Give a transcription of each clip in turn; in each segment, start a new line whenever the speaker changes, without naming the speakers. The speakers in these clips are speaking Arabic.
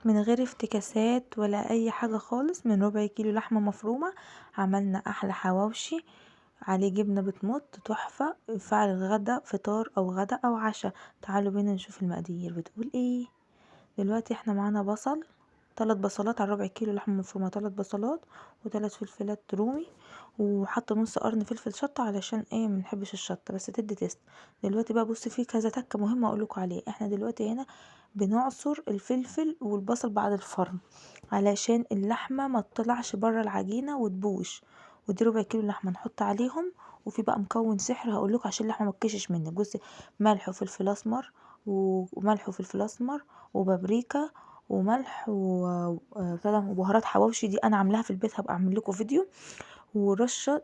من غير افتكاسات ولا اي حاجة خالص، من ربع كيلو لحمة مفرومة عملنا احلى حواوشي عليه جبنة بتمط تحفة. فعل غدا فطار او غدا او عشاء. تعالوا بينا نشوف المقادير بتقول ايه. دلوقتي احنا معانا بصل، 3 بصلات على ربع كيلو لحمة مفرومة، 3 بصلات و3 فلفلات رومي، وحاطه نص قرن فلفل شطة علشان ايه منحبش الشطة بس تدي تيست. دلوقتي بقى بص في كذا تكة مهمة اقولكوا عليه. احنا دلوقتي هنا بنعصر الفلفل والبصل بعد الفرم علشان اللحمة ما تطلعش بره العجينة وتبوش. ودي ربع كيلو لحمة نحط عليهم. وفي بقى مكون سحر هقولكوا عشان اللحمة ما تكشش منك. بصي، ملح وفلفل اسمر وملح وفلفل اسمر وبابريكا وملح وبهارات حواوشي دي انا عاملاها في البيت، هبقى اعمل لكم فيديو. ورشه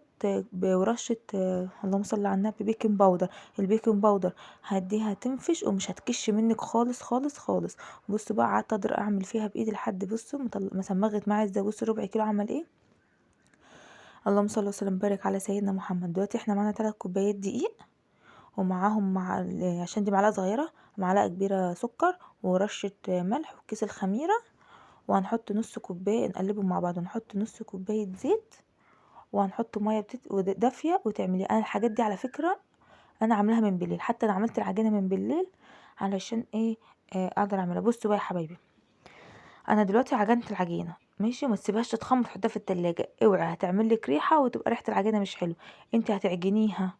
اللهم صل على النبي بيكنج باودر. البيكنج باودر هديها تنفش ومش هتكش منك خالص خالص خالص. بصوا بقى قعدت اقدر اعمل فيها بايدي لحد بصوا مسمغت معايا ازاي. بصوا ربع كيلو عمل ايه. اللهم صل وسلم وبارك على سيدنا محمد. دلوقتي احنا معانا 3 كوبايات دقيق، ومعاهم عشان دي معلقه صغيره، معلقه كبيره سكر ورشه ملح وكيس الخميره. وهنحط نص كوبايه نقلبهم مع بعض، ونحط نص كوبايه زيت، وهنحط ميه دافيه وتعملي. انا الحاجات دي على فكره انا عاملاها من بالليل، حتى انا عملت العجينه من بالليل علشان ايه اقدر اعملها. بصوا بقى يا حبايبي، انا دلوقتي عجنت العجينه ماشي، وما تسيبهاش تتخمر تحطها في التلاجة، اوعي هتعمل لك ريحه وتبقى ريحه العجينه مش حلو. انت هتعجنيها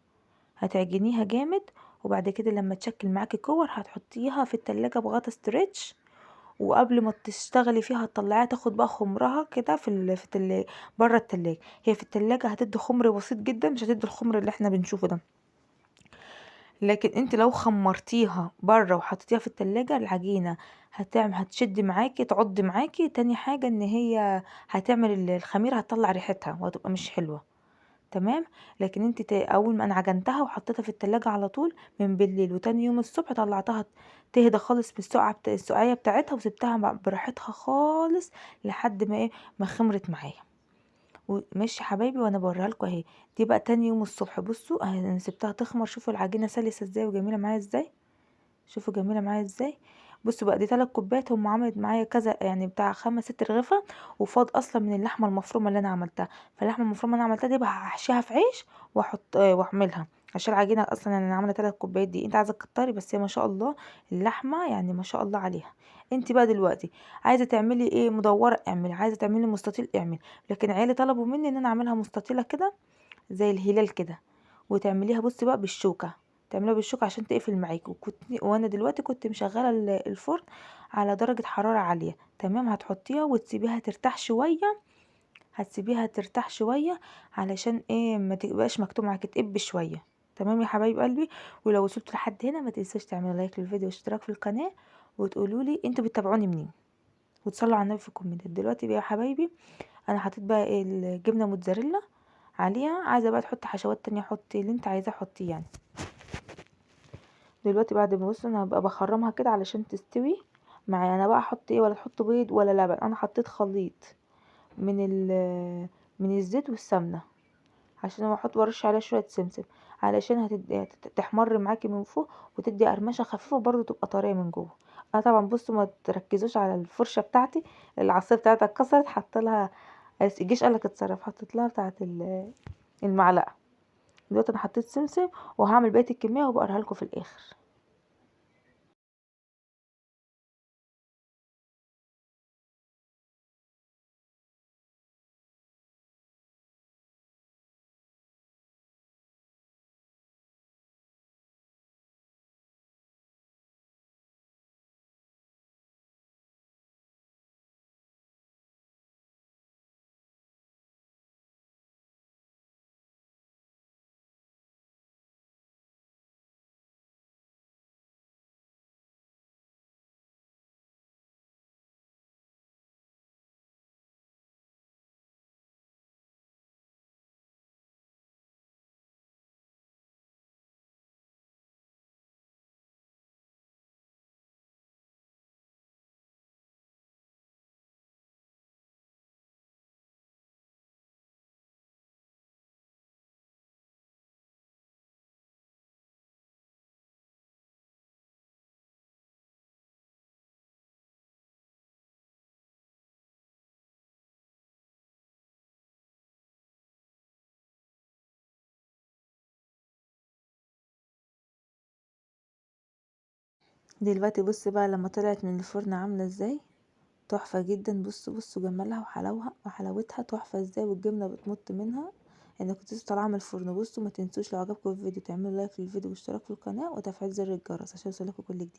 جامد، وبعد كده لما تشكل معاكي كور هتحطيها في التلاجة بغطا ستريتش. وقبل ما تشتغلي فيها هتطلعيها تاخد بقى خمرها كده بره التلاجة. هي في التلاجة هتدي خمر بسيط جدا، مش هتدي الخمر اللي احنا بنشوفه ده. لكن انت لو خمرتيها بره وحطيتيها في التلاجة العجينة هتشد معاكي تعض معاكي. تاني حاجة ان هي هتعمل الخميرة هتطلع ريحتها وهتبقى مش حلوة. تمام. لكن انت اول ما انا عجنتها وحطيتها في التلاجة على طول من بالليل، وتاني يوم الصبح طلعتها تهدى خالص من السقعية بتاعتها، وسبتها براحتها خالص لحد ما ايه ما خمرت معايا. ماشي يا حبايبي، وانا بوريها لكم اهي. دي بقى تاني يوم الصبح بصوا اهي انا سبتها تخمر. شوفوا العجينه سلسه ازاي وجميله معايا ازاي. شوفوا جميله معايا ازاي. بصوا بقى دي 3 كوبايات، هم عملت معايا كذا يعني بتاع 5 6 رغيفه. وفاض اصلا من اللحمه المفرومه اللي انا عملتها. فاللحمه المفرومه اللي انا عملتها دي بقى هحشيها في عيش واحط واعملها. عشان العجينه اصلا انا عامله 3 كوبايات دي، انت عايزه تكتري بس هي ما شاء الله اللحمه يعني ما شاء الله عليها. انت بقى دلوقتي عايزه تعملي ايه مدوره اعملي، عايزه تعملي مستطيل اعملي. لكن عيالي طلبوا مني ان انا اعملها مستطيله كده زي الهلال كده. وتعمليها بصي بقى بالشوكه، تعمليها بالشوكه عشان تقفل معاكي. وانا دلوقتي كنت مشغله الفرن على درجه حراره عاليه. تمام. هتحطيها وتسيبيها ترتاح شويه. هتسيبيها ترتاح شويه علشان ايه ما تبقاش مكتوم معاكي تقب شويه. تمام يا حبايب قلبي. ولو وصلتوا لحد هنا ما تنساش تعملوا لايك للفيديو واشتراك في القناه، وتقولوا لي انتوا بتتابعوني منين، وتصلوا على النبي في الكومنتات. دلوقتي بقى يا حبايبي انا حطيت بقى ايه الجبنه موتزاريلا عليها. عايزه بقى تحطي حشوات تانية حطي اللي انت عايزاه حطيه يعني. دلوقتي بعد ما بص انا هبقى بخرمها كده علشان تستوي معايا. انا بقى احط ايه ولا تحط بيض ولا لبن، انا حطيت خليط من من الزيت والسمنه عشان احط وارش عليها شويه سمسم علشان تحمر معاكي من فوق وتدي قرمشه خفيفه وبرده تبقى طريه من جوه. انا طبعا بصوا ما تركزوش على الفرشه بتاعتي، العصايه بتاعتها اتكسرت حط لها الجيش قالك اتصرف، حطيت لها بتاعت المعلقه. دلوقتي انا حطيت سمسم وهعمل بقيه الكميه وبقرها لكم في الاخر. دلوقتي بص بقى لما طلعت من الفرن عامله ازاي، تحفه جدا. بصوا جمالها وحلاوتها تحفه ازاي، والجبنه بتمط منها. انا كنت لسه طالعه من الفرن. بصوا ما تنسوش لو عجبكم الفيديو تعملوا لايك للفيديو واشتراك في القناه وتفعيل زر الجرس عشان يوصلكوا كل جديد.